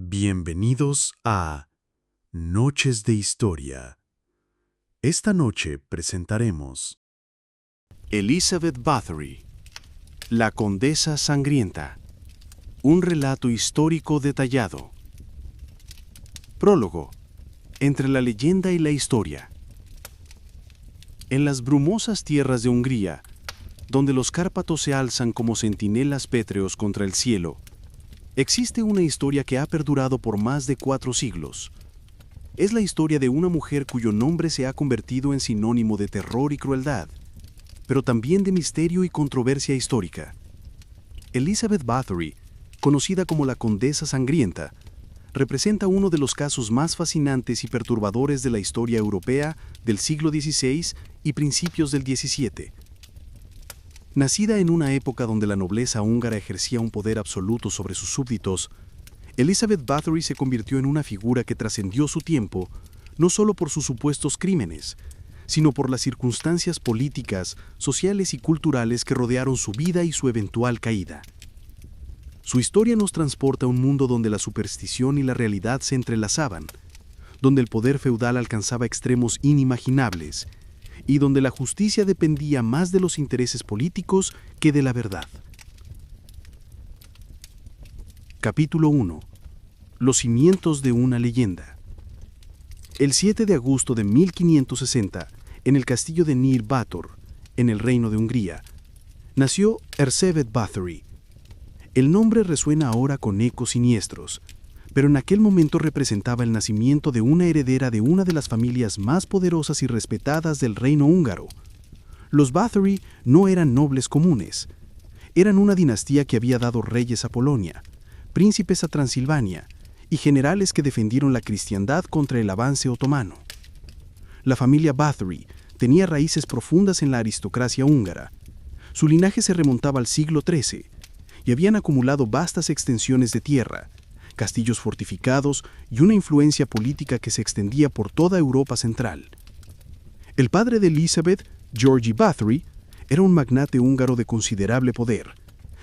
Bienvenidos a Noches de Historia. Esta noche presentaremos Elizabeth Bathory, la Condesa Sangrienta, un relato histórico detallado. Prólogo, entre la leyenda y la historia. En las brumosas tierras de Hungría, donde los Cárpatos se alzan como centinelas pétreos contra el cielo, existe una historia que ha perdurado por más de 4 siglos. Es la historia de una mujer cuyo nombre se ha convertido en sinónimo de terror y crueldad, pero también de misterio y controversia histórica. Elizabeth Bathory, conocida como la Condesa Sangrienta, representa uno de los casos más fascinantes y perturbadores de la historia europea del siglo XVI y principios del XVII. Nacida en una época donde la nobleza húngara ejercía un poder absoluto sobre sus súbditos, Elizabeth Bathory se convirtió en una figura que trascendió su tiempo, no solo por sus supuestos crímenes, sino por las circunstancias políticas, sociales y culturales que rodearon su vida y su eventual caída. Su historia nos transporta a un mundo donde la superstición y la realidad se entrelazaban, donde el poder feudal alcanzaba extremos inimaginables, y donde la justicia dependía más de los intereses políticos que de la verdad. Capítulo 1. Los cimientos de una leyenda. El 7 de agosto de 1560, en el castillo de Nyír Bátor, en el Reino de Hungría, nació Erzsébet Bathory. El nombre resuena ahora con ecos siniestros, pero en aquel momento representaba el nacimiento de una heredera de una de las familias más poderosas y respetadas del reino húngaro. Los Bathory no eran nobles comunes. Eran una dinastía que había dado reyes a Polonia, príncipes a Transilvania y generales que defendieron la cristiandad contra el avance otomano. La familia Bathory tenía raíces profundas en la aristocracia húngara. Su linaje se remontaba al siglo XIII y habían acumulado vastas extensiones de tierra, castillos fortificados y una influencia política que se extendía por toda Europa central. El padre de Elizabeth, Georgi Bathory, era un magnate húngaro de considerable poder,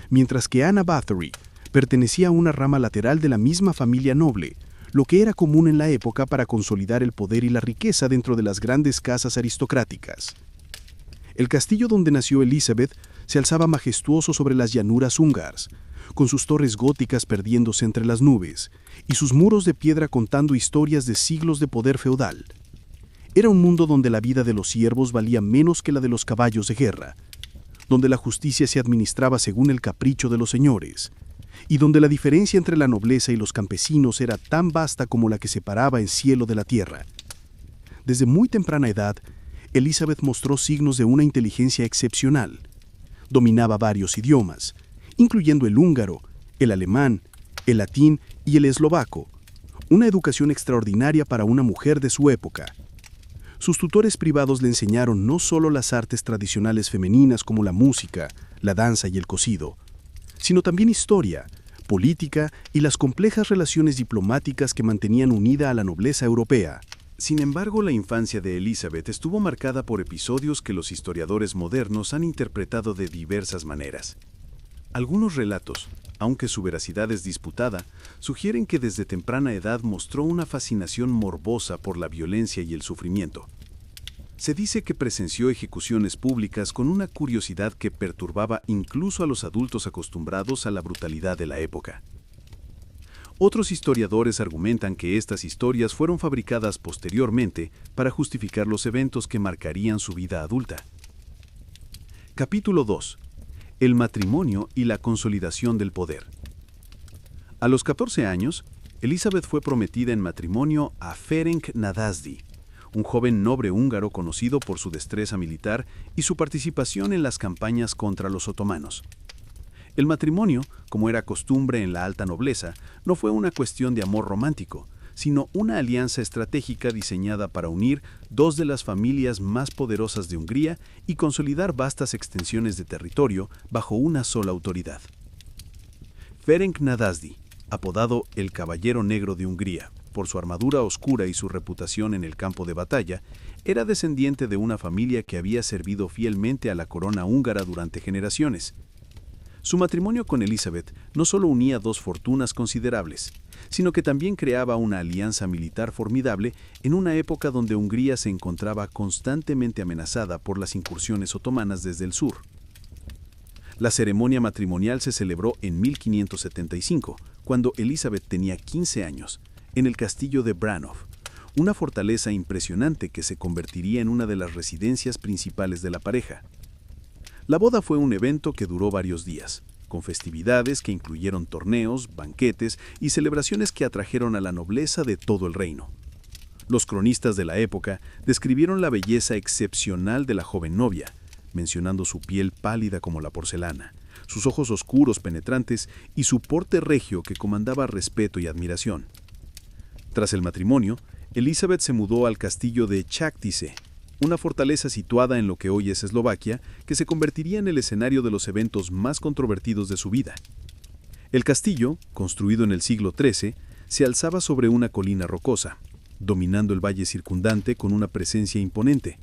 mientras que Anna Bathory pertenecía a una rama lateral de la misma familia noble, lo que era común en la época para consolidar el poder y la riqueza dentro de las grandes casas aristocráticas. El castillo donde nació Elizabeth se alzaba majestuoso sobre las llanuras húngaras, con sus torres góticas perdiéndose entre las nubes y sus muros de piedra contando historias de siglos de poder feudal. Era un mundo donde la vida de los siervos valía menos que la de los caballos de guerra, donde la justicia se administraba según el capricho de los señores, y donde la diferencia entre la nobleza y los campesinos era tan vasta como la que separaba el cielo de la tierra. Desde muy temprana edad, Elizabeth mostró signos de una inteligencia excepcional. Dominaba varios idiomas, incluyendo el húngaro, el alemán, el latín y el eslovaco, una educación extraordinaria para una mujer de su época. Sus tutores privados le enseñaron no solo las artes tradicionales femeninas como la música, la danza y el cosido, sino también historia, política y las complejas relaciones diplomáticas que mantenían unida a la nobleza europea. Sin embargo, la infancia de Elizabeth estuvo marcada por episodios que los historiadores modernos han interpretado de diversas maneras. Algunos relatos, aunque su veracidad es disputada, sugieren que desde temprana edad mostró una fascinación morbosa por la violencia y el sufrimiento. Se dice que presenció ejecuciones públicas con una curiosidad que perturbaba incluso a los adultos acostumbrados a la brutalidad de la época. Otros historiadores argumentan que estas historias fueron fabricadas posteriormente para justificar los eventos que marcarían su vida adulta. Capítulo 2. El matrimonio y la consolidación del poder. A los 14 años, Elizabeth fue prometida en matrimonio a Ferenc Nadasdy, un joven noble húngaro conocido por su destreza militar y su participación en las campañas contra los otomanos. El matrimonio, como era costumbre en la alta nobleza, no fue una cuestión de amor romántico, sino una alianza estratégica diseñada para unir dos de las familias más poderosas de Hungría y consolidar vastas extensiones de territorio bajo una sola autoridad. Ferenc Nadasdy, apodado el Caballero Negro de Hungría, por su armadura oscura y su reputación en el campo de batalla, era descendiente de una familia que había servido fielmente a la corona húngara durante generaciones. Su matrimonio con Elizabeth no solo unía dos fortunas considerables, sino que también creaba una alianza militar formidable en una época donde Hungría se encontraba constantemente amenazada por las incursiones otomanas desde el sur. La ceremonia matrimonial se celebró en 1575, cuando Elizabeth tenía 15 años, en el castillo de Branov, una fortaleza impresionante que se convertiría en una de las residencias principales de la pareja. La boda fue un evento que duró varios días, con festividades que incluyeron torneos, banquetes y celebraciones que atrajeron a la nobleza de todo el reino. Los cronistas de la época describieron la belleza excepcional de la joven novia, mencionando su piel pálida como la porcelana, sus ojos oscuros penetrantes y su porte regio que comandaba respeto y admiración. Tras el matrimonio, Elizabeth se mudó al castillo de Chaktice, una fortaleza situada en lo que hoy es Eslovaquia, que se convertiría en el escenario de los eventos más controvertidos de su vida. El castillo, construido en el siglo XIII, se alzaba sobre una colina rocosa, dominando el valle circundante con una presencia imponente.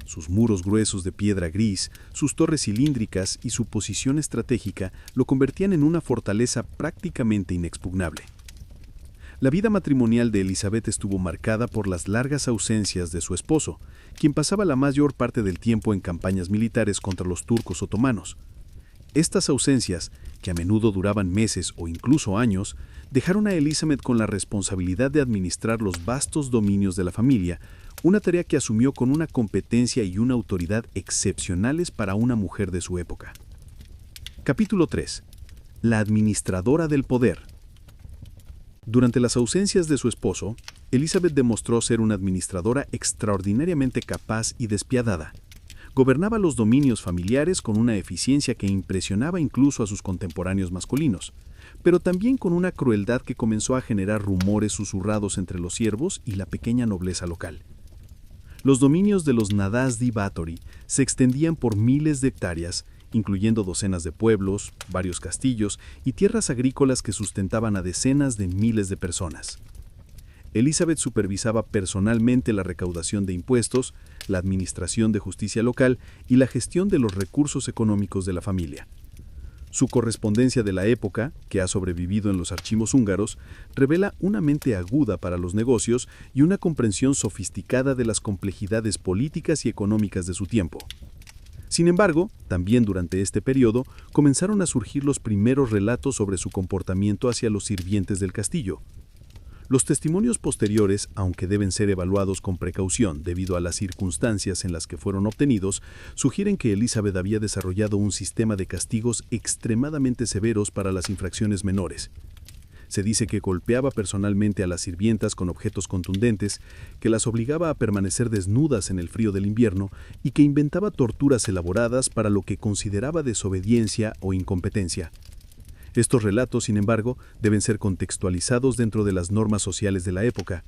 Sus muros gruesos de piedra gris, sus torres cilíndricas y su posición estratégica lo convertían en una fortaleza prácticamente inexpugnable. La vida matrimonial de Elizabeth estuvo marcada por las largas ausencias de su esposo, quien pasaba la mayor parte del tiempo en campañas militares contra los turcos otomanos. Estas ausencias, que a menudo duraban meses o incluso años, dejaron a Elizabeth con la responsabilidad de administrar los vastos dominios de la familia, una tarea que asumió con una competencia y una autoridad excepcionales para una mujer de su época. Capítulo 3. La administradora del poder. Durante las ausencias de su esposo, Elizabeth demostró ser una administradora extraordinariamente capaz y despiadada. Gobernaba los dominios familiares con una eficiencia que impresionaba incluso a sus contemporáneos masculinos, pero también con una crueldad que comenzó a generar rumores susurrados entre los siervos y la pequeña nobleza local. Los dominios de los Nadasdi Báthory se extendían por miles de hectáreas, incluyendo docenas de pueblos, varios castillos y tierras agrícolas que sustentaban a decenas de miles de personas. Elizabeth supervisaba personalmente la recaudación de impuestos, la administración de justicia local y la gestión de los recursos económicos de la familia. Su correspondencia de la época, que ha sobrevivido en los archivos húngaros, revela una mente aguda para los negocios y una comprensión sofisticada de las complejidades políticas y económicas de su tiempo. Sin embargo, también durante este periodo comenzaron a surgir los primeros relatos sobre su comportamiento hacia los sirvientes del castillo. Los testimonios posteriores, aunque deben ser evaluados con precaución debido a las circunstancias en las que fueron obtenidos, sugieren que Elizabeth había desarrollado un sistema de castigos extremadamente severos para las infracciones menores. Se dice que golpeaba personalmente a las sirvientas con objetos contundentes, que las obligaba a permanecer desnudas en el frío del invierno y que inventaba torturas elaboradas para lo que consideraba desobediencia o incompetencia. Estos relatos, sin embargo, deben ser contextualizados dentro de las normas sociales de la época.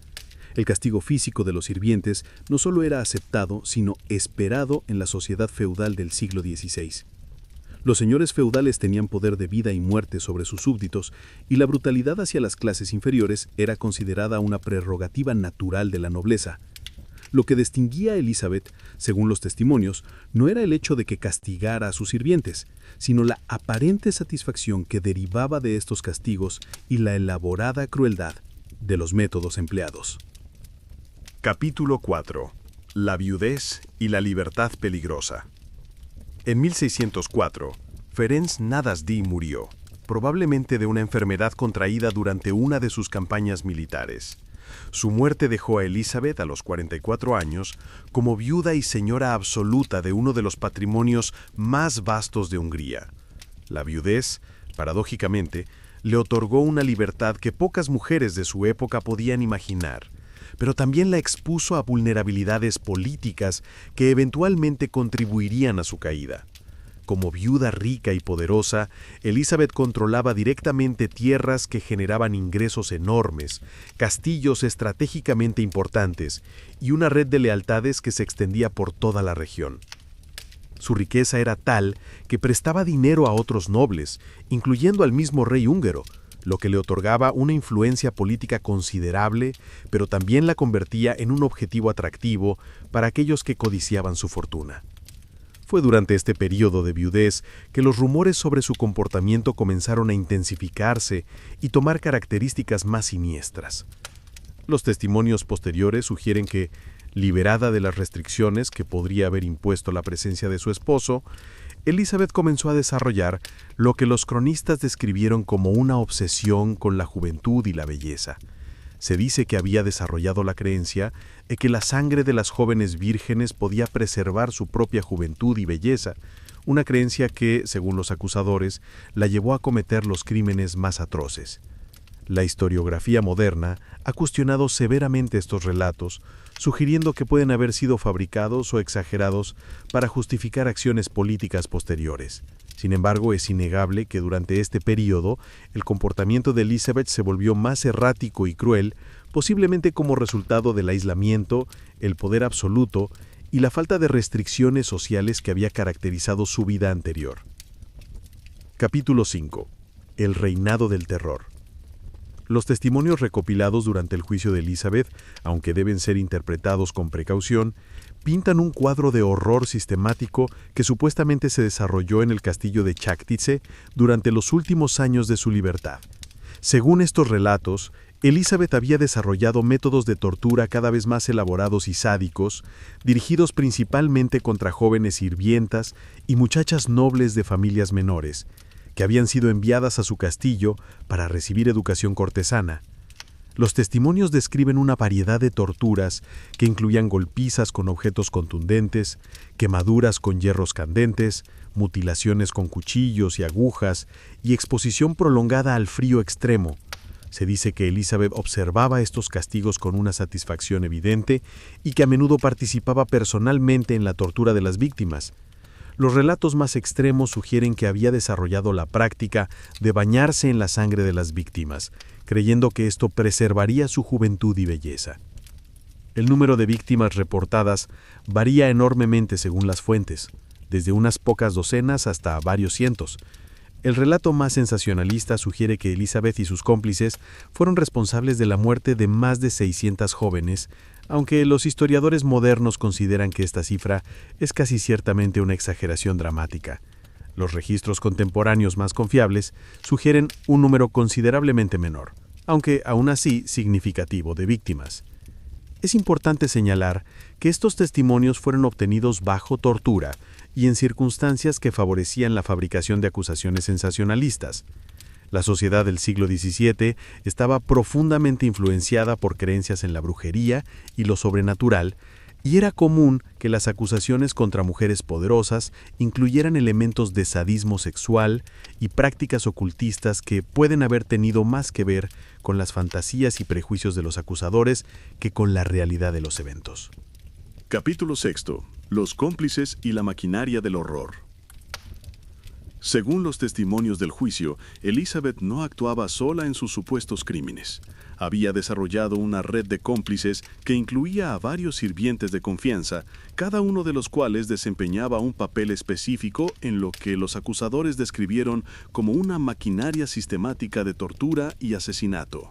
El castigo físico de los sirvientes no solo era aceptado, sino esperado en la sociedad feudal del siglo XVI. Los señores feudales tenían poder de vida y muerte sobre sus súbditos, y la brutalidad hacia las clases inferiores era considerada una prerrogativa natural de la nobleza. Lo que distinguía a Elizabeth, según los testimonios, no era el hecho de que castigara a sus sirvientes, sino la aparente satisfacción que derivaba de estos castigos y la elaborada crueldad de los métodos empleados. Capítulo 4. La viudez y la libertad peligrosa. En 1604, Ferenc Nadasdy murió, probablemente de una enfermedad contraída durante una de sus campañas militares. Su muerte dejó a Elizabeth, a los 44 años, como viuda y señora absoluta de uno de los patrimonios más vastos de Hungría. La viudez, paradójicamente, le otorgó una libertad que pocas mujeres de su época podían imaginar, pero también la expuso a vulnerabilidades políticas que eventualmente contribuirían a su caída. Como viuda rica y poderosa, Elizabeth controlaba directamente tierras que generaban ingresos enormes, castillos estratégicamente importantes y una red de lealtades que se extendía por toda la región. Su riqueza era tal que prestaba dinero a otros nobles, incluyendo al mismo rey húngaro, lo que le otorgaba una influencia política considerable, pero también la convertía en un objetivo atractivo para aquellos que codiciaban su fortuna. Fue durante este periodo de viudez que los rumores sobre su comportamiento comenzaron a intensificarse y tomar características más siniestras. Los testimonios posteriores sugieren que, liberada de las restricciones que podría haber impuesto la presencia de su esposo, Elizabeth comenzó a desarrollar lo que los cronistas describieron como una obsesión con la juventud y la belleza. Se dice que había desarrollado la creencia de que la sangre de las jóvenes vírgenes podía preservar su propia juventud y belleza, una creencia que, según los acusadores, la llevó a cometer los crímenes más atroces. La historiografía moderna ha cuestionado severamente estos relatos, sugiriendo que pueden haber sido fabricados o exagerados para justificar acciones políticas posteriores. Sin embargo, es innegable que durante este período el comportamiento de Elizabeth se volvió más errático y cruel, posiblemente como resultado del aislamiento, el poder absoluto y la falta de restricciones sociales que había caracterizado su vida anterior. Capítulo 5. El reinado del terror. Los testimonios recopilados durante el juicio de Elizabeth, aunque deben ser interpretados con precaución, pintan un cuadro de horror sistemático que supuestamente se desarrolló en el castillo de Cháctice durante los últimos años de su libertad. Según estos relatos, Elizabeth había desarrollado métodos de tortura cada vez más elaborados y sádicos, dirigidos principalmente contra jóvenes sirvientas y muchachas nobles de familias menores, que habían sido enviadas a su castillo para recibir educación cortesana. Los testimonios describen una variedad de torturas que incluían golpizas con objetos contundentes, quemaduras con hierros candentes, mutilaciones con cuchillos y agujas y exposición prolongada al frío extremo. Se dice que Elizabeth observaba estos castigos con una satisfacción evidente y que a menudo participaba personalmente en la tortura de las víctimas. Los relatos más extremos sugieren que había desarrollado la práctica de bañarse en la sangre de las víctimas, creyendo que esto preservaría su juventud y belleza. El número de víctimas reportadas varía enormemente según las fuentes, desde unas pocas docenas hasta varios cientos. El relato más sensacionalista sugiere que Elizabeth y sus cómplices fueron responsables de la muerte de más de 600 jóvenes, aunque los historiadores modernos consideran que esta cifra es casi ciertamente una exageración dramática. Los registros contemporáneos más confiables sugieren un número considerablemente menor, aunque aún así significativo, de víctimas. Es importante señalar que estos testimonios fueron obtenidos bajo tortura y en circunstancias que favorecían la fabricación de acusaciones sensacionalistas. La sociedad del siglo XVII estaba profundamente influenciada por creencias en la brujería y lo sobrenatural, y era común que las acusaciones contra mujeres poderosas incluyeran elementos de sadismo sexual y prácticas ocultistas que pueden haber tenido más que ver con las fantasías y prejuicios de los acusadores que con la realidad de los eventos. Capítulo 6. Los cómplices y la maquinaria del horror. Según los testimonios del juicio, Elizabeth no actuaba sola en sus supuestos crímenes. Había desarrollado una red de cómplices que incluía a varios sirvientes de confianza, cada uno de los cuales desempeñaba un papel específico en lo que los acusadores describieron como una maquinaria sistemática de tortura y asesinato.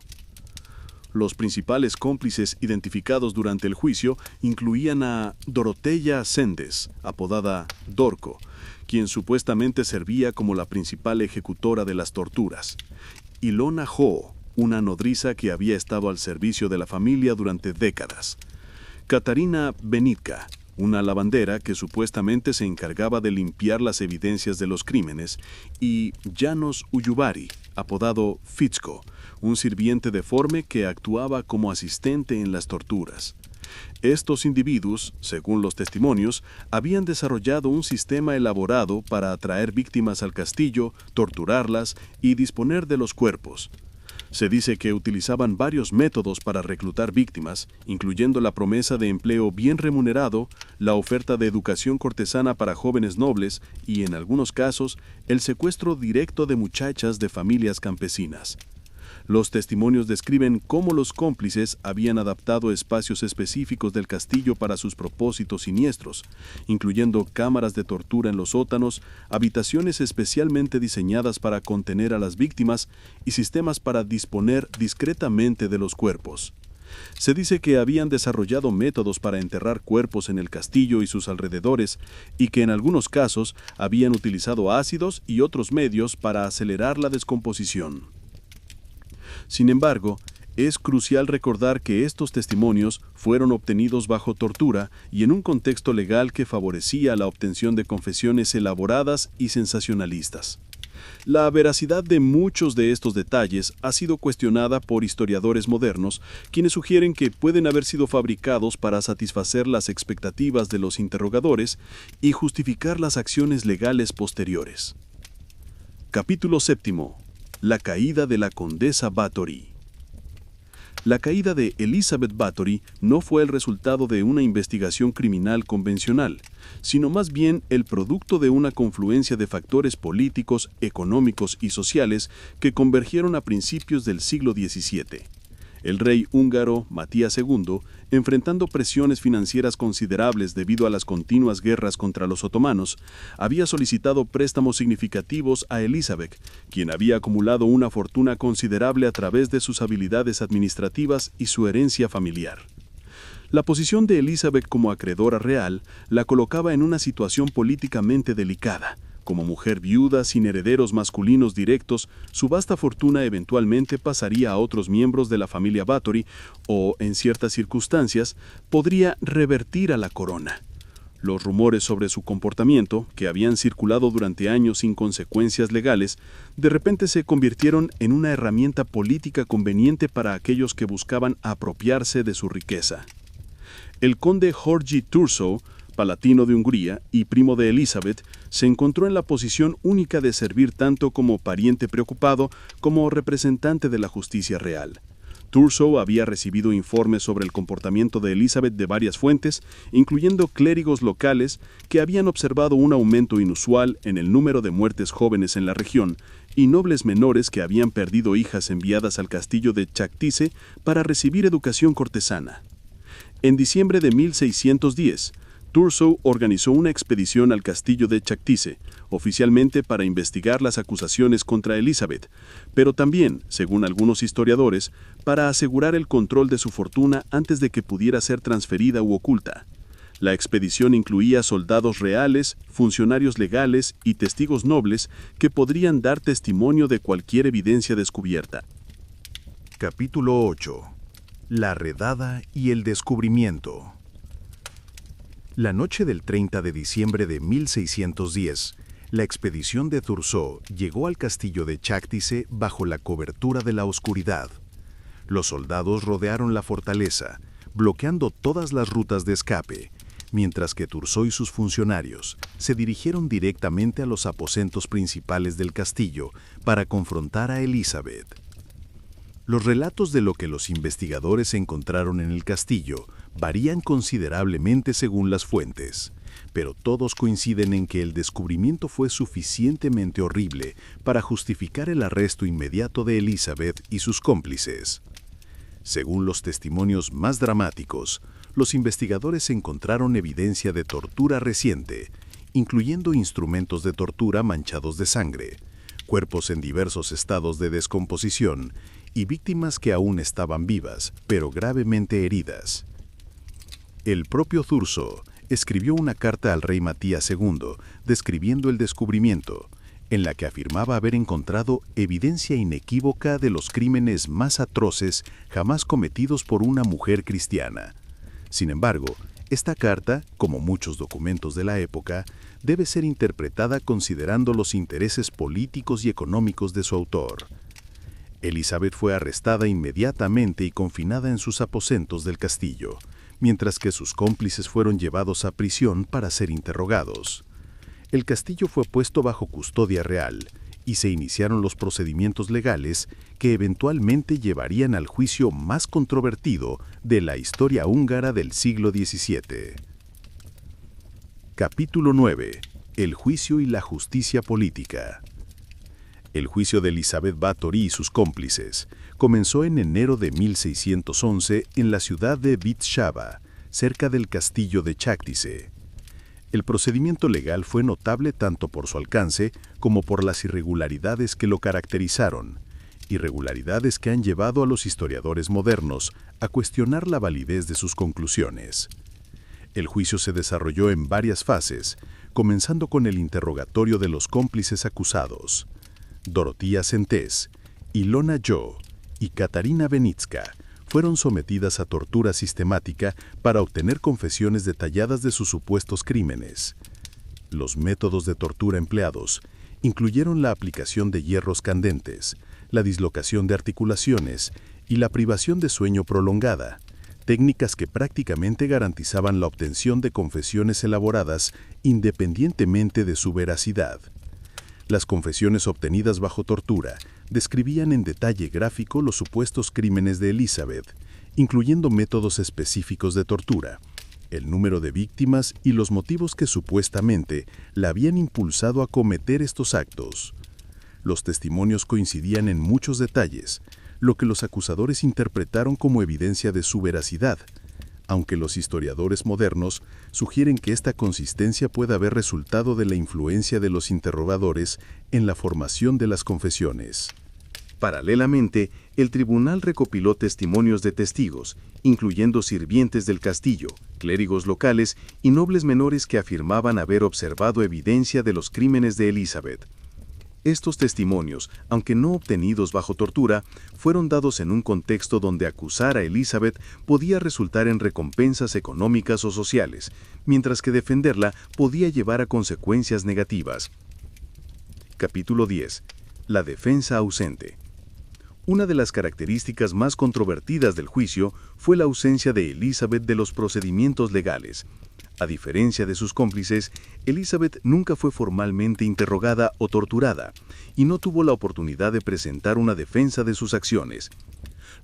Los principales cómplices identificados durante el juicio incluían a Dorothea Sendes, apodada Dorco, quien supuestamente servía como la principal ejecutora de las torturas; Ilona Ho, una nodriza que había estado al servicio de la familia durante décadas; Katarina Benitka, una lavandera que supuestamente se encargaba de limpiar las evidencias de los crímenes; y János Ujvari, apodado Ficzko, un sirviente deforme que actuaba como asistente en las torturas. Estos individuos, según los testimonios, habían desarrollado un sistema elaborado para atraer víctimas al castillo, torturarlas y disponer de los cuerpos. Se dice que utilizaban varios métodos para reclutar víctimas, incluyendo la promesa de empleo bien remunerado, la oferta de educación cortesana para jóvenes nobles y, en algunos casos, el secuestro directo de muchachas de familias campesinas. Los testimonios describen cómo los cómplices habían adaptado espacios específicos del castillo para sus propósitos siniestros, incluyendo cámaras de tortura en los sótanos, habitaciones especialmente diseñadas para contener a las víctimas y sistemas para disponer discretamente de los cuerpos. Se dice que habían desarrollado métodos para enterrar cuerpos en el castillo y sus alrededores, y que en algunos casos habían utilizado ácidos y otros medios para acelerar la descomposición. Sin embargo, es crucial recordar que estos testimonios fueron obtenidos bajo tortura y en un contexto legal que favorecía la obtención de confesiones elaboradas y sensacionalistas. La veracidad de muchos de estos detalles ha sido cuestionada por historiadores modernos, quienes sugieren que pueden haber sido fabricados para satisfacer las expectativas de los interrogadores y justificar las acciones legales posteriores. Capítulo 7. La caída de la condesa Bathory. La caída de Elizabeth Bathory no fue el resultado de una investigación criminal convencional, sino más bien el producto de una confluencia de factores políticos, económicos y sociales que convergieron a principios del siglo XVII. El rey húngaro Matías II, enfrentando presiones financieras considerables debido a las continuas guerras contra los otomanos, había solicitado préstamos significativos a Elizabeth, quien había acumulado una fortuna considerable a través de sus habilidades administrativas y su herencia familiar. La posición de Elizabeth como acreedora real la colocaba en una situación políticamente delicada. Como mujer viuda sin herederos masculinos directos, su vasta fortuna eventualmente pasaría a otros miembros de la familia Bathory o, en ciertas circunstancias, podría revertir a la corona. Los rumores sobre su comportamiento, que habían circulado durante años sin consecuencias legales, de repente se convirtieron en una herramienta política conveniente para aquellos que buscaban apropiarse de su riqueza. El conde György Thurzó, palatino de Hungría y primo de Elizabeth, se encontró en la posición única de servir tanto como pariente preocupado como representante de la justicia real. Thurzó había recibido informes sobre el comportamiento de Elizabeth de varias fuentes, incluyendo clérigos locales que habían observado un aumento inusual en el número de muertes jóvenes en la región y nobles menores que habían perdido hijas enviadas al castillo de Cháktice para recibir educación cortesana. En diciembre de 1610, Thurzó organizó una expedición al castillo de Cháktice, oficialmente para investigar las acusaciones contra Elizabeth, pero también, según algunos historiadores, para asegurar el control de su fortuna antes de que pudiera ser transferida u oculta. La expedición incluía soldados reales, funcionarios legales y testigos nobles que podrían dar testimonio de cualquier evidencia descubierta. Capítulo 8. La redada y el descubrimiento. La noche del 30 de diciembre de 1610, la expedición de Thurzó llegó al castillo de Cháktice bajo la cobertura de la oscuridad. Los soldados rodearon la fortaleza, bloqueando todas las rutas de escape, mientras que Thurzó y sus funcionarios se dirigieron directamente a los aposentos principales del castillo para confrontar a Elizabeth. Los relatos de lo que los investigadores encontraron en el castillo varían considerablemente según las fuentes, pero todos coinciden en que el descubrimiento fue suficientemente horrible para justificar el arresto inmediato de Elizabeth y sus cómplices. Según los testimonios más dramáticos, los investigadores encontraron evidencia de tortura reciente, incluyendo instrumentos de tortura manchados de sangre, cuerpos en diversos estados de descomposición y víctimas que aún estaban vivas, pero gravemente heridas. El propio Thurzó escribió una carta al rey Matías II describiendo el descubrimiento, en la que afirmaba haber encontrado evidencia inequívoca de los crímenes más atroces jamás cometidos por una mujer cristiana. Sin embargo, esta carta, como muchos documentos de la época, debe ser interpretada considerando los intereses políticos y económicos de su autor. Elizabeth fue arrestada inmediatamente y confinada en sus aposentos del castillo, mientras que sus cómplices fueron llevados a prisión para ser interrogados. El castillo fue puesto bajo custodia real y se iniciaron los procedimientos legales que eventualmente llevarían al juicio más controvertido de la historia húngara del siglo XVII. Capítulo 9. El juicio y la justicia política. El juicio de Elizabeth Bathory y sus cómplices comenzó en enero de 1611 en la ciudad de Vyszava, cerca del castillo de Cháktice. El procedimiento legal fue notable tanto por su alcance como por las irregularidades que lo caracterizaron, irregularidades que han llevado a los historiadores modernos a cuestionar la validez de sus conclusiones. El juicio se desarrolló en varias fases, comenzando con el interrogatorio de los cómplices acusados. Dorothea Sentes, Ilona Jo y Katarina Benitska fueron sometidas a tortura sistemática para obtener confesiones detalladas de sus supuestos crímenes. Los métodos de tortura empleados incluyeron la aplicación de hierros candentes, la dislocación de articulaciones y la privación de sueño prolongada, técnicas que prácticamente garantizaban la obtención de confesiones elaboradas independientemente de su veracidad. Las confesiones obtenidas bajo tortura describían en detalle gráfico los supuestos crímenes de Elizabeth, incluyendo métodos específicos de tortura, el número de víctimas y los motivos que supuestamente la habían impulsado a cometer estos actos. Los testimonios coincidían en muchos detalles, lo que los acusadores interpretaron como evidencia de su veracidad, aunque los historiadores modernos sugieren que esta consistencia puede haber resultado de la influencia de los interrogadores en la formación de las confesiones. Paralelamente, el tribunal recopiló testimonios de testigos, incluyendo sirvientes del castillo, clérigos locales y nobles menores que afirmaban haber observado evidencia de los crímenes de Elizabeth. Estos testimonios, aunque no obtenidos bajo tortura, fueron dados en un contexto donde acusar a Elizabeth podía resultar en recompensas económicas o sociales, mientras que defenderla podía llevar a consecuencias negativas. Capítulo 10. La defensa ausente. Una de las características más controvertidas del juicio fue la ausencia de Elizabeth de los procedimientos legales. A diferencia de sus cómplices, Elizabeth nunca fue formalmente interrogada o torturada, y no tuvo la oportunidad de presentar una defensa de sus acciones.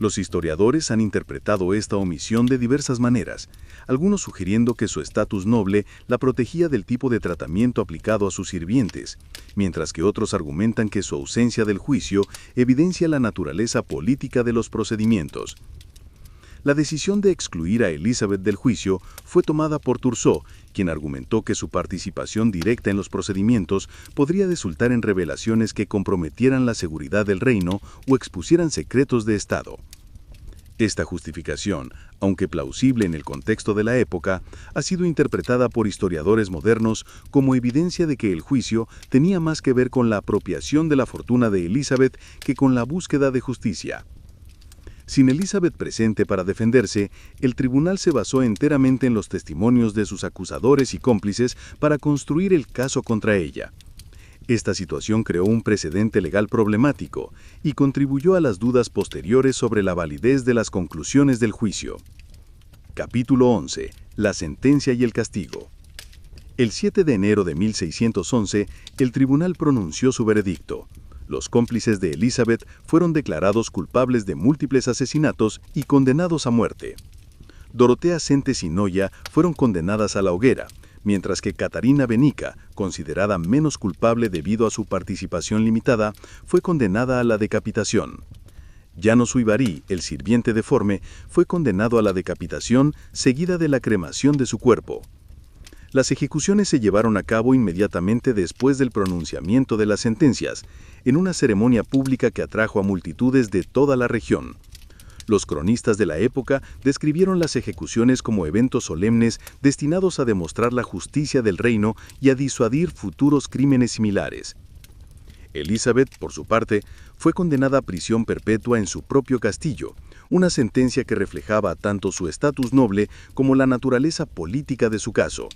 Los historiadores han interpretado esta omisión de diversas maneras, algunos sugiriendo que su estatus noble la protegía del tipo de tratamiento aplicado a sus sirvientes, mientras que otros argumentan que su ausencia del juicio evidencia la naturaleza política de los procedimientos. La decisión de excluir a Elizabeth del juicio fue tomada por Turgot, quien argumentó que su participación directa en los procedimientos podría resultar en revelaciones que comprometieran la seguridad del reino o expusieran secretos de Estado. Esta justificación, aunque plausible en el contexto de la época, ha sido interpretada por historiadores modernos como evidencia de que el juicio tenía más que ver con la apropiación de la fortuna de Elizabeth que con la búsqueda de justicia. Sin Elizabeth presente para defenderse, el tribunal se basó enteramente en los testimonios de sus acusadores y cómplices para construir el caso contra ella. Esta situación creó un precedente legal problemático y contribuyó a las dudas posteriores sobre la validez de las conclusiones del juicio. Capítulo 11. La sentencia y el castigo. El 7 de enero de 1611, el tribunal pronunció su veredicto. Los cómplices de Elizabeth fueron declarados culpables de múltiples asesinatos y condenados a muerte. Dorothea Sentes y Noya fueron condenadas a la hoguera, mientras que Katarina Benitska, considerada menos culpable debido a su participación limitada, fue condenada a la decapitación. János Uibary, el sirviente deforme, fue condenado a la decapitación seguida de la cremación de su cuerpo. Las ejecuciones se llevaron a cabo inmediatamente después del pronunciamiento de las sentencias, en una ceremonia pública que atrajo a multitudes de toda la región. Los cronistas de la época describieron las ejecuciones como eventos solemnes destinados a demostrar la justicia del reino y a disuadir futuros crímenes similares. Elizabeth, por su parte, fue condenada a prisión perpetua en su propio castillo, una sentencia que reflejaba tanto su estatus noble como la naturaleza política de su caso.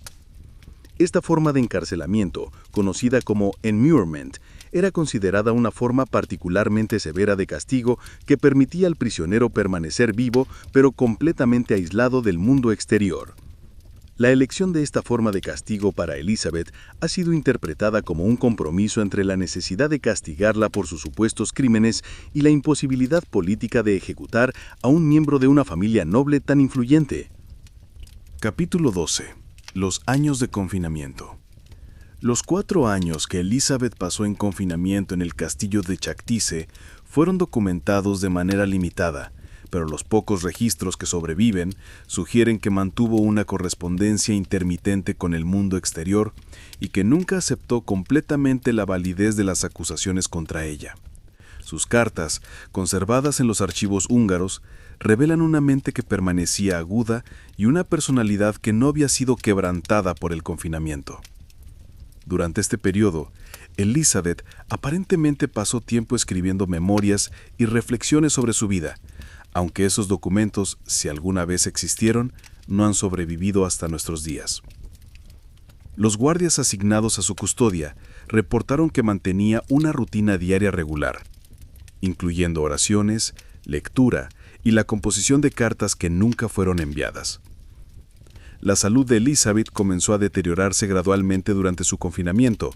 Esta forma de encarcelamiento, conocida como emmurement, era considerada una forma particularmente severa de castigo que permitía al prisionero permanecer vivo, pero completamente aislado del mundo exterior. La elección de esta forma de castigo para Elizabeth ha sido interpretada como un compromiso entre la necesidad de castigarla por sus supuestos crímenes y la imposibilidad política de ejecutar a un miembro de una familia noble tan influyente. Capítulo 12. Los años de confinamiento. Los 4 años que Elizabeth pasó en confinamiento en el castillo de Chactice fueron documentados de manera limitada, pero los pocos registros que sobreviven sugieren que mantuvo una correspondencia intermitente con el mundo exterior y que nunca aceptó completamente la validez de las acusaciones contra ella. Sus cartas, conservadas en los archivos húngaros, revelan una mente que permanecía aguda y una personalidad que no había sido quebrantada por el confinamiento. Durante este periodo, Elizabeth aparentemente pasó tiempo escribiendo memorias y reflexiones sobre su vida, aunque esos documentos, si alguna vez existieron, no han sobrevivido hasta nuestros días. Los guardias asignados a su custodia reportaron que mantenía una rutina diaria regular, incluyendo oraciones, lectura y la composición de cartas que nunca fueron enviadas. La salud de Elizabeth comenzó a deteriorarse gradualmente durante su confinamiento,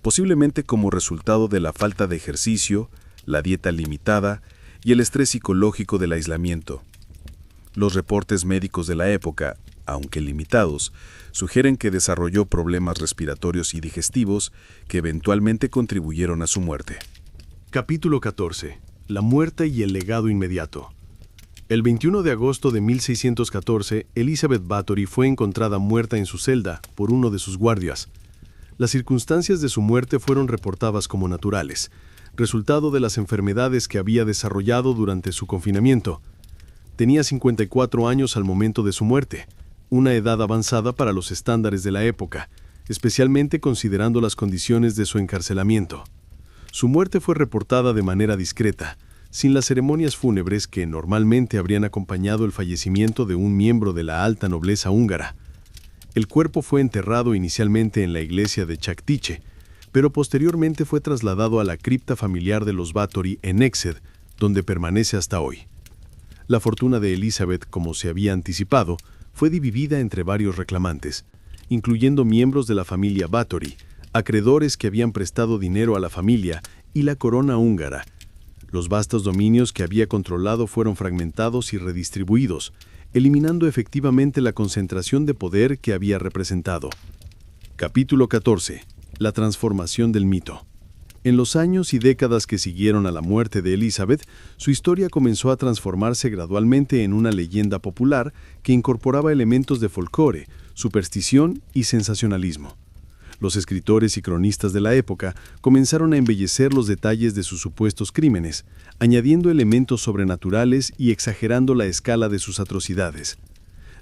posiblemente como resultado de la falta de ejercicio, la dieta limitada y el estrés psicológico del aislamiento. Los reportes médicos de la época, aunque limitados, sugieren que desarrolló problemas respiratorios y digestivos que eventualmente contribuyeron a su muerte. Capítulo 14. La muerte y el legado inmediato. El 21 de agosto de 1614, Elizabeth Bathory fue encontrada muerta en su celda por uno de sus guardias. Las circunstancias de su muerte fueron reportadas como naturales, resultado de las enfermedades que había desarrollado durante su confinamiento. Tenía 54 años al momento de su muerte, una edad avanzada para los estándares de la época, especialmente considerando las condiciones de su encarcelamiento. Su muerte fue reportada de manera discreta, sin las ceremonias fúnebres que normalmente habrían acompañado el fallecimiento de un miembro de la alta nobleza húngara. El cuerpo fue enterrado inicialmente en la iglesia de Chaktiche, pero posteriormente fue trasladado a la cripta familiar de los Bathory en Exed, donde permanece hasta hoy. La fortuna de Elizabeth, como se había anticipado, fue dividida entre varios reclamantes, incluyendo miembros de la familia Bathory, acreedores que habían prestado dinero a la familia y la corona húngara. Los vastos dominios que había controlado fueron fragmentados y redistribuidos, eliminando efectivamente la concentración de poder que había representado. Capítulo 14. La transformación del mito. En los años y décadas que siguieron a la muerte de Elizabeth, su historia comenzó a transformarse gradualmente en una leyenda popular que incorporaba elementos de folclore, superstición y sensacionalismo. Los escritores y cronistas de la época comenzaron a embellecer los detalles de sus supuestos crímenes, añadiendo elementos sobrenaturales y exagerando la escala de sus atrocidades.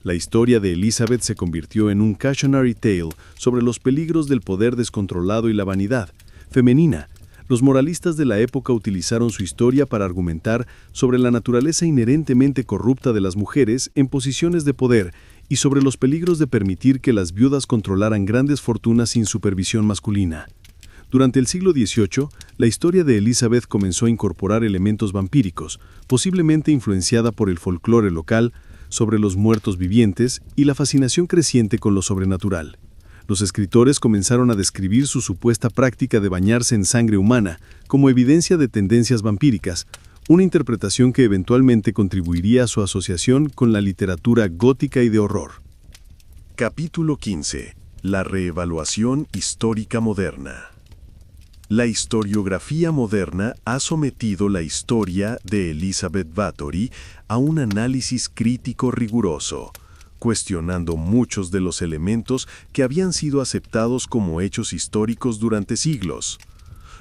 La historia de Elizabeth se convirtió en un cautionary tale sobre los peligros del poder descontrolado y la vanidad femenina. Los moralistas de la época utilizaron su historia para argumentar sobre la naturaleza inherentemente corrupta de las mujeres en posiciones de poder y sobre los peligros de permitir que las viudas controlaran grandes fortunas sin supervisión masculina. Durante el siglo XVIII, la historia de Elizabeth comenzó a incorporar elementos vampíricos, posiblemente influenciada por el folclore local, sobre los muertos vivientes y la fascinación creciente con lo sobrenatural. Los escritores comenzaron a describir su supuesta práctica de bañarse en sangre humana como evidencia de tendencias vampíricas, una interpretación que eventualmente contribuiría a su asociación con la literatura gótica y de horror. Capítulo 15. La reevaluación histórica moderna. La historiografía moderna ha sometido la historia de Elizabeth Bathory a un análisis crítico riguroso, cuestionando muchos de los elementos que habían sido aceptados como hechos históricos durante siglos.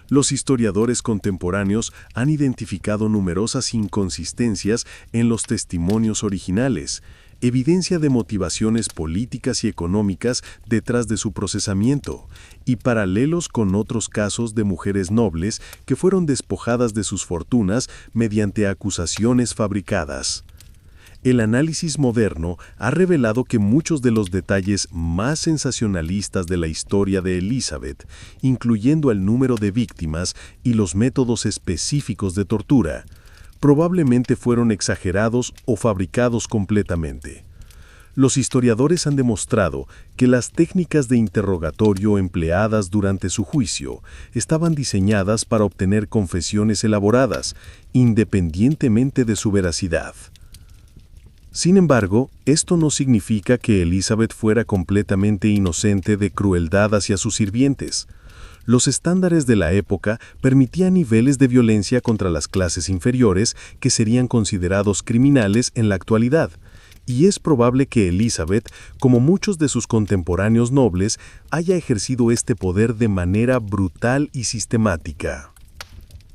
Los historiadores contemporáneos han identificado numerosas inconsistencias en los testimonios originales, evidencia de motivaciones políticas y económicas detrás de su procesamiento, y paralelos con otros casos de mujeres nobles que fueron despojadas de sus fortunas mediante acusaciones fabricadas. El análisis moderno ha revelado que muchos de los detalles más sensacionalistas de la historia de Elizabeth, incluyendo el número de víctimas y los métodos específicos de tortura, probablemente fueron exagerados o fabricados completamente. Los historiadores han demostrado que las técnicas de interrogatorio empleadas durante su juicio estaban diseñadas para obtener confesiones elaboradas, independientemente de su veracidad. Sin embargo, esto no significa que Elizabeth fuera completamente inocente de crueldad hacia sus sirvientes. Los estándares de la época permitían niveles de violencia contra las clases inferiores que serían considerados criminales en la actualidad, y es probable que Elizabeth, como muchos de sus contemporáneos nobles, haya ejercido este poder de manera brutal y sistemática.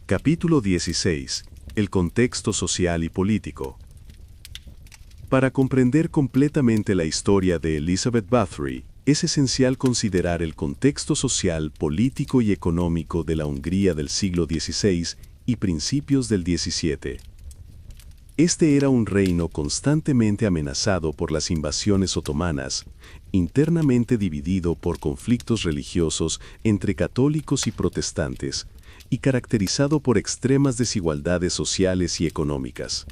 Capítulo 16. El contexto social y político. Para comprender completamente la historia de Elizabeth Bathory, es esencial considerar el contexto social, político y económico de la Hungría del siglo XVI y principios del XVII. Este era un reino constantemente amenazado por las invasiones otomanas, internamente dividido por conflictos religiosos entre católicos y protestantes, y caracterizado por extremas desigualdades sociales y económicas.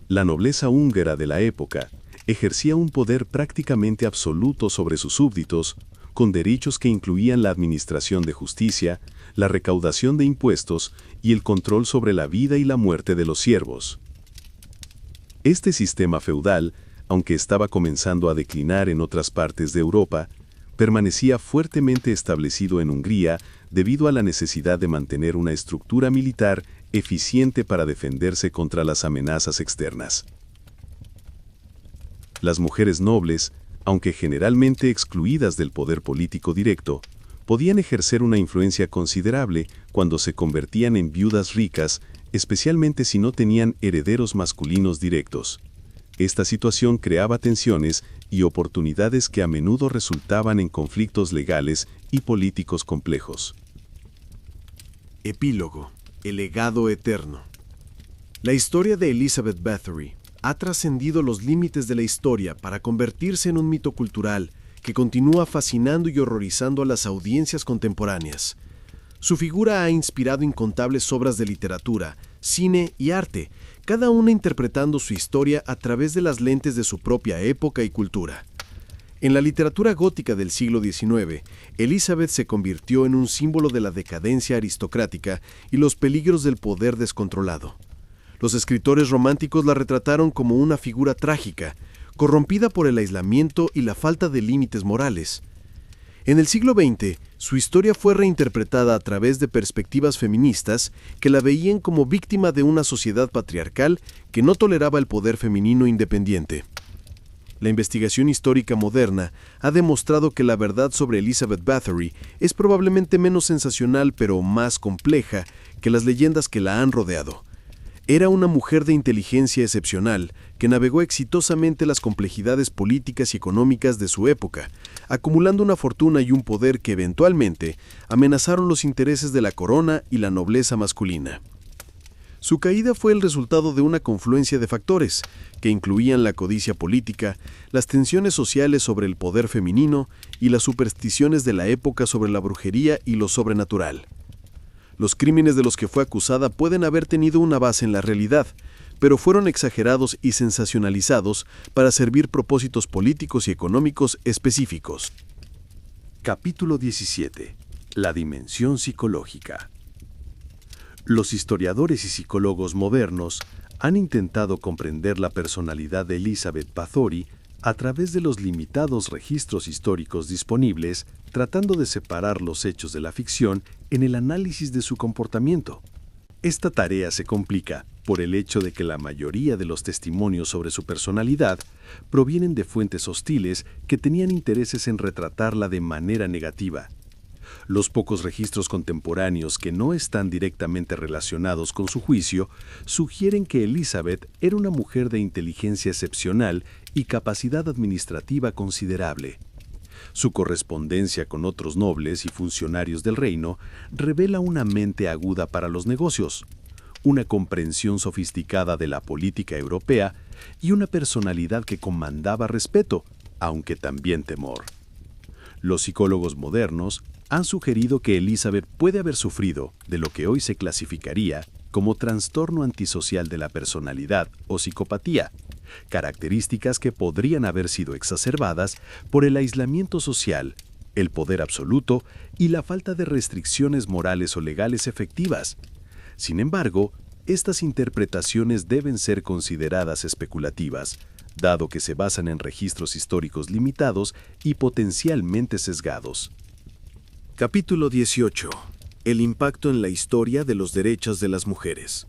La nobleza húngara de la época ejercía un poder prácticamente absoluto sobre sus súbditos, con derechos que incluían la administración de justicia, la recaudación de impuestos y el control sobre la vida y la muerte de los siervos. Este sistema feudal, aunque estaba comenzando a declinar en otras partes de Europa, permanecía fuertemente establecido en Hungría debido a la necesidad de mantener una estructura militar eficiente para defenderse contra las amenazas externas. Las mujeres nobles, aunque generalmente excluidas del poder político directo, podían ejercer una influencia considerable cuando se convertían en viudas ricas, especialmente si no tenían herederos masculinos directos. Esta situación creaba tensiones y oportunidades que a menudo resultaban en conflictos legales y políticos complejos. Epílogo. El legado eterno. La historia de Elizabeth Bathory ha trascendido los límites de la historia para convertirse en un mito cultural que continúa fascinando y horrorizando a las audiencias contemporáneas. Su figura ha inspirado incontables obras de literatura, cine y arte, cada una interpretando su historia a través de las lentes de su propia época y cultura. En la literatura gótica del siglo XIX, Elizabeth se convirtió en un símbolo de la decadencia aristocrática y los peligros del poder descontrolado. Los escritores románticos la retrataron como una figura trágica, corrompida por el aislamiento y la falta de límites morales. En el siglo XX, su historia fue reinterpretada a través de perspectivas feministas que la veían como víctima de una sociedad patriarcal que no toleraba el poder femenino independiente. La investigación histórica moderna ha demostrado que la verdad sobre Elizabeth Bathory es probablemente menos sensacional pero más compleja que las leyendas que la han rodeado. Era una mujer de inteligencia excepcional que navegó exitosamente las complejidades políticas y económicas de su época, acumulando una fortuna y un poder que eventualmente amenazaron los intereses de la corona y la nobleza masculina. Su caída fue el resultado de una confluencia de factores, que incluían la codicia política, las tensiones sociales sobre el poder femenino y las supersticiones de la época sobre la brujería y lo sobrenatural. Los crímenes de los que fue acusada pueden haber tenido una base en la realidad, pero fueron exagerados y sensacionalizados para servir propósitos políticos y económicos específicos. Capítulo 17. La dimensión psicológica. Los historiadores y psicólogos modernos han intentado comprender la personalidad de Elizabeth Bathory a través de los limitados registros históricos disponibles, tratando de separar los hechos de la ficción en el análisis de su comportamiento. Esta tarea se complica por el hecho de que la mayoría de los testimonios sobre su personalidad provienen de fuentes hostiles que tenían intereses en retratarla de manera negativa. Los pocos registros contemporáneos que no están directamente relacionados con su juicio sugieren que Elizabeth era una mujer de inteligencia excepcional y capacidad administrativa considerable. Su correspondencia con otros nobles y funcionarios del reino revela una mente aguda para los negocios, una comprensión sofisticada de la política europea y una personalidad que comandaba respeto, aunque también temor. Los psicólogos modernos han sugerido que Elizabeth puede haber sufrido de lo que hoy se clasificaría como trastorno antisocial de la personalidad o psicopatía, características que podrían haber sido exacerbadas por el aislamiento social, el poder absoluto y la falta de restricciones morales o legales efectivas. Sin embargo, estas interpretaciones deben ser consideradas especulativas, dado que se basan en registros históricos limitados y potencialmente sesgados. Capítulo 18. El impacto en la historia de los derechos de las mujeres.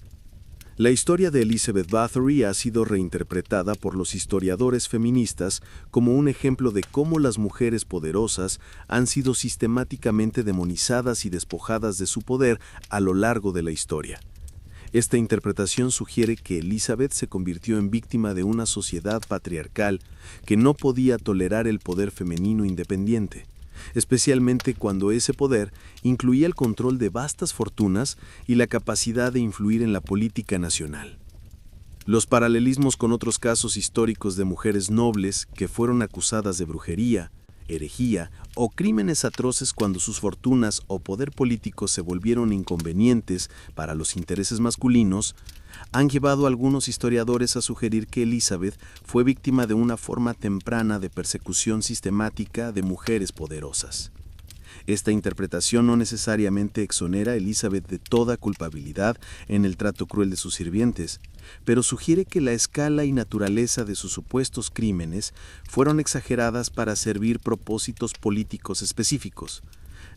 La historia de Elizabeth Bathory ha sido reinterpretada por los historiadores feministas como un ejemplo de cómo las mujeres poderosas han sido sistemáticamente demonizadas y despojadas de su poder a lo largo de la historia. Esta interpretación sugiere que Elizabeth se convirtió en víctima de una sociedad patriarcal que no podía tolerar el poder femenino independiente, especialmente cuando ese poder incluía el control de vastas fortunas y la capacidad de influir en la política nacional. Los paralelismos con otros casos históricos de mujeres nobles que fueron acusadas de brujería, herejía o crímenes atroces cuando sus fortunas o poder político se volvieron inconvenientes para los intereses masculinos, han llevado a algunos historiadores a sugerir que Elizabeth fue víctima de una forma temprana de persecución sistemática de mujeres poderosas. Esta interpretación no necesariamente exonera a Elizabeth de toda culpabilidad en el trato cruel de sus sirvientes, pero sugiere que la escala y naturaleza de sus supuestos crímenes fueron exageradas para servir propósitos políticos específicos.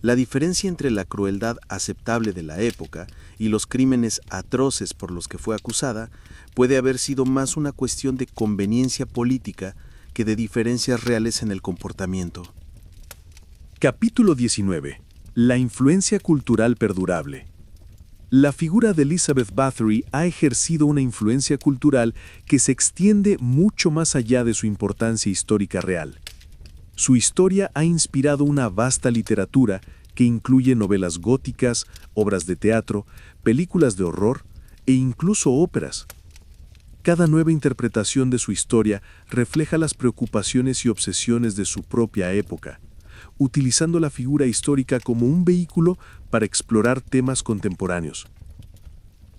La diferencia entre la crueldad aceptable de la época y los crímenes atroces por los que fue acusada puede haber sido más una cuestión de conveniencia política que de diferencias reales en el comportamiento. Capítulo 19. La influencia cultural perdurable. La figura de Elizabeth Bathory ha ejercido una influencia cultural que se extiende mucho más allá de su importancia histórica real. Su historia ha inspirado una vasta literatura que incluye novelas góticas, obras de teatro, películas de horror e incluso óperas. Cada nueva interpretación de su historia refleja las preocupaciones y obsesiones de su propia época, utilizando la figura histórica como un vehículo para explorar temas contemporáneos.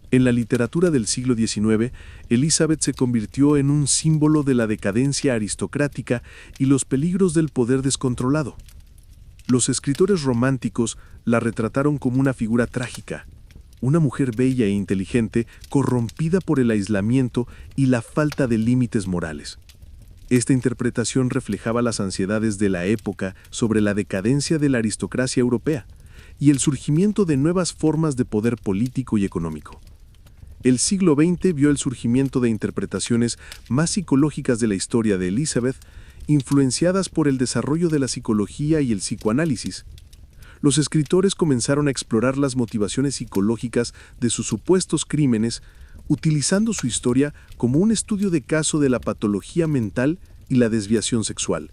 En la literatura del siglo XIX, Elizabeth se convirtió en un símbolo de la decadencia aristocrática y los peligros del poder descontrolado. Los escritores románticos la retrataron como una figura trágica, una mujer bella e inteligente corrompida por el aislamiento y la falta de límites morales. Esta interpretación reflejaba las ansiedades de la época sobre la decadencia de la aristocracia europea y el surgimiento de nuevas formas de poder político y económico. El siglo XX vio el surgimiento de interpretaciones más psicológicas de la historia de Elizabeth, influenciadas por el desarrollo de la psicología y el psicoanálisis. Los escritores comenzaron a explorar las motivaciones psicológicas de sus supuestos crímenes, utilizando su historia como un estudio de caso de la patología mental y la desviación sexual.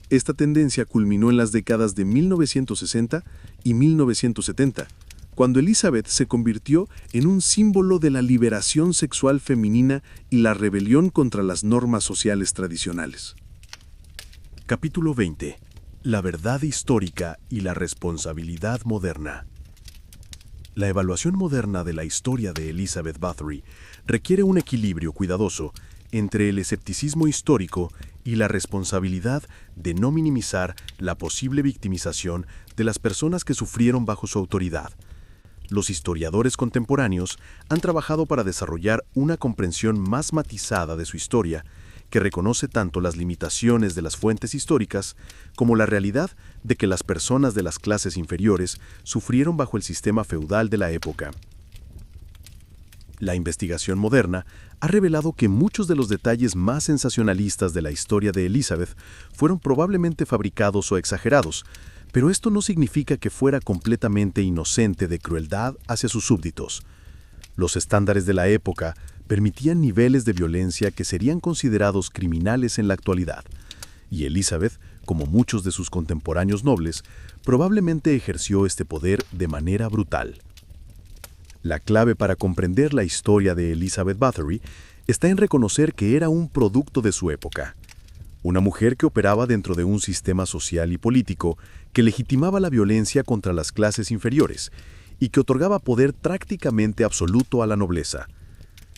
Esta tendencia culminó en las décadas de 1960 y 1970, cuando Elizabeth se convirtió en un símbolo de la liberación sexual femenina y la rebelión contra las normas sociales tradicionales. Capítulo 20. La verdad histórica y la responsabilidad moderna. La evaluación moderna de la historia de Elizabeth Bathory requiere un equilibrio cuidadoso entre el escepticismo histórico y la responsabilidad de no minimizar la posible victimización de las personas que sufrieron bajo su autoridad. Los historiadores contemporáneos han trabajado para desarrollar una comprensión más matizada de su historia, que reconoce tanto las limitaciones de las fuentes históricas como la realidad de que las personas de las clases inferiores sufrieron bajo el sistema feudal de la época. La investigación moderna ha revelado que muchos de los detalles más sensacionalistas de la historia de Elizabeth fueron probablemente fabricados o exagerados, pero esto no significa que fuera completamente inocente de crueldad hacia sus súbditos. Los estándares de la época permitían niveles de violencia que serían considerados criminales en la actualidad, y Elizabeth, como muchos de sus contemporáneos nobles, probablemente ejerció este poder de manera brutal. La clave para comprender la historia de Elizabeth Bathory está en reconocer que era un producto de su época. Una mujer que operaba dentro de un sistema social y político que legitimaba la violencia contra las clases inferiores y que otorgaba poder prácticamente absoluto a la nobleza.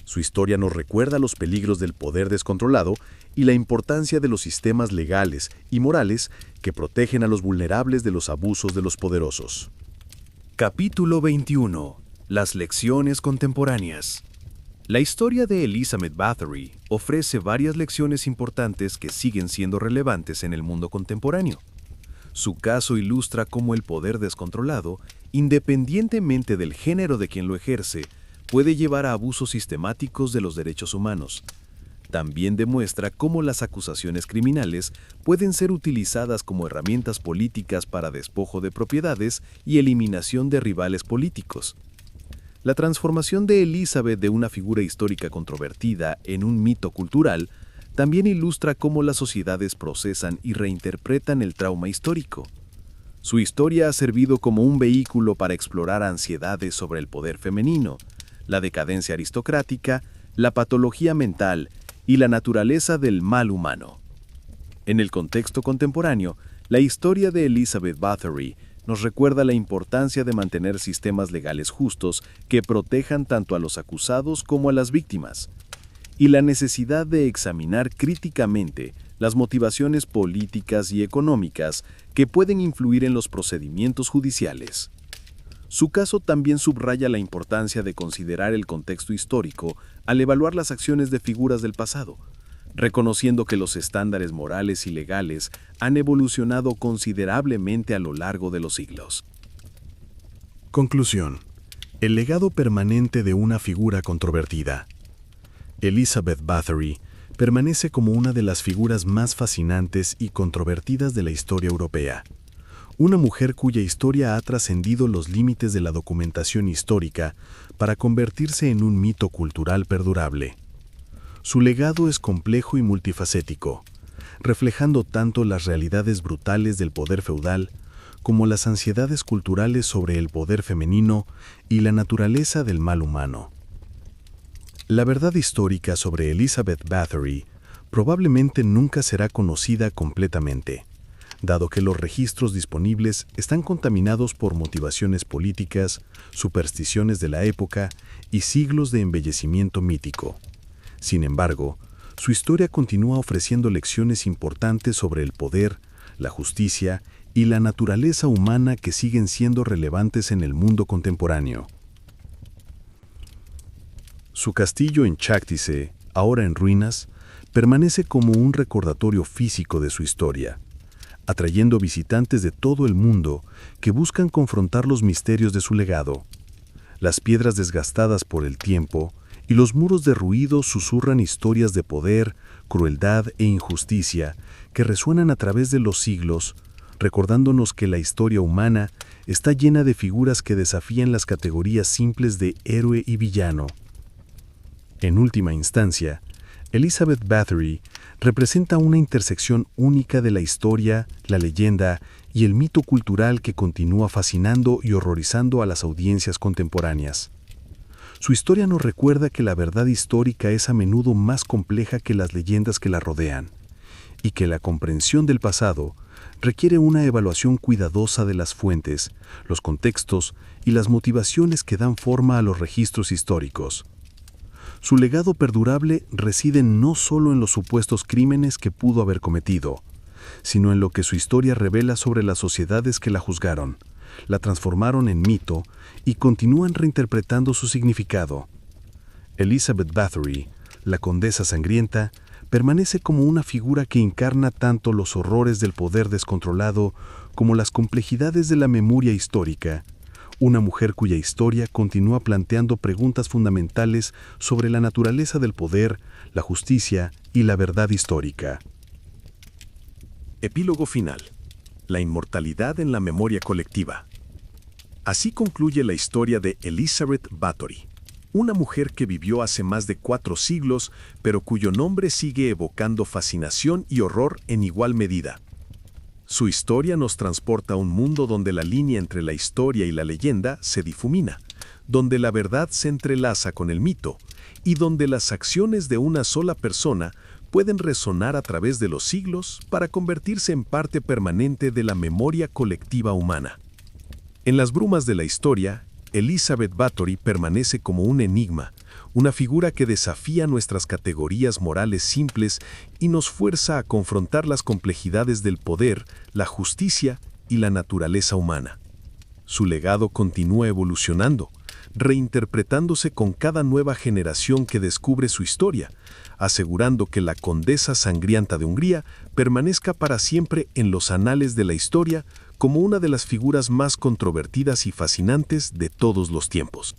Su historia nos recuerda los peligros del poder descontrolado y la importancia de los sistemas legales y morales que protegen a los vulnerables de los abusos de los poderosos. Capítulo 21. Las lecciones contemporáneas. La historia de Elizabeth Bathory ofrece varias lecciones importantes que siguen siendo relevantes en el mundo contemporáneo. Su caso ilustra cómo el poder descontrolado, independientemente del género de quien lo ejerce, puede llevar a abusos sistemáticos de los derechos humanos. También demuestra cómo las acusaciones criminales pueden ser utilizadas como herramientas políticas para despojo de propiedades y eliminación de rivales políticos. La transformación de Elizabeth de una figura histórica controvertida en un mito cultural también ilustra cómo las sociedades procesan y reinterpretan el trauma histórico. Su historia ha servido como un vehículo para explorar ansiedades sobre el poder femenino, la decadencia aristocrática, la patología mental y la naturaleza del mal humano. En el contexto contemporáneo, la historia de Elizabeth Bathory nos recuerda la importancia de mantener sistemas legales justos que protejan tanto a los acusados como a las víctimas, y la necesidad de examinar críticamente las motivaciones políticas y económicas que pueden influir en los procedimientos judiciales. Su caso también subraya la importancia de considerar el contexto histórico al evaluar las acciones de figuras del pasado, reconociendo que los estándares morales y legales han evolucionado considerablemente a lo largo de los siglos. Conclusión. El legado permanente de una figura controvertida. Elizabeth Bathory permanece como una de las figuras más fascinantes y controvertidas de la historia europea. Una mujer cuya historia ha trascendido los límites de la documentación histórica para convertirse en un mito cultural perdurable. Su legado es complejo y multifacético, reflejando tanto las realidades brutales del poder feudal como las ansiedades culturales sobre el poder femenino y la naturaleza del mal humano. La verdad histórica sobre Elizabeth Bathory probablemente nunca será conocida completamente, dado que los registros disponibles están contaminados por motivaciones políticas, supersticiones de la época y siglos de embellecimiento mítico. Sin embargo, su historia continúa ofreciendo lecciones importantes sobre el poder, la justicia y la naturaleza humana que siguen siendo relevantes en el mundo contemporáneo. Su castillo en Cháctice, ahora en ruinas, permanece como un recordatorio físico de su historia, atrayendo visitantes de todo el mundo que buscan confrontar los misterios de su legado. Las piedras desgastadas por el tiempo y los muros derruidos susurran historias de poder, crueldad e injusticia que resuenan a través de los siglos, recordándonos que la historia humana está llena de figuras que desafían las categorías simples de héroe y villano. En última instancia, Elizabeth Bathory representa una intersección única de la historia, la leyenda y el mito cultural que continúa fascinando y horrorizando a las audiencias contemporáneas. Su historia nos recuerda que la verdad histórica es a menudo más compleja que las leyendas que la rodean, y que la comprensión del pasado requiere una evaluación cuidadosa de las fuentes, los contextos y las motivaciones que dan forma a los registros históricos. Su legado perdurable reside no solo en los supuestos crímenes que pudo haber cometido, sino en lo que su historia revela sobre las sociedades que la juzgaron, la transformaron en mito y continúan reinterpretando su significado. Elizabeth Bathory, la condesa sangrienta, permanece como una figura que encarna tanto los horrores del poder descontrolado como las complejidades de la memoria histórica. Una mujer cuya historia continúa planteando preguntas fundamentales sobre la naturaleza del poder, la justicia y la verdad histórica. Epílogo final. La inmortalidad en la memoria colectiva. Así concluye la historia de Elizabeth Bathory, una mujer que vivió hace más de 4 siglos, pero cuyo nombre sigue evocando fascinación y horror en igual medida. Su historia nos transporta a un mundo donde la línea entre la historia y la leyenda se difumina, donde la verdad se entrelaza con el mito y donde las acciones de una sola persona pueden resonar a través de los siglos para convertirse en parte permanente de la memoria colectiva humana. En las brumas de la historia, Elizabeth Bathory permanece como un enigma, una figura que desafía nuestras categorías morales simples y nos fuerza a confrontar las complejidades del poder, la justicia y la naturaleza humana. Su legado continúa evolucionando, reinterpretándose con cada nueva generación que descubre su historia, asegurando que la condesa sangrienta de Hungría permanezca para siempre en los anales de la historia como una de las figuras más controvertidas y fascinantes de todos los tiempos.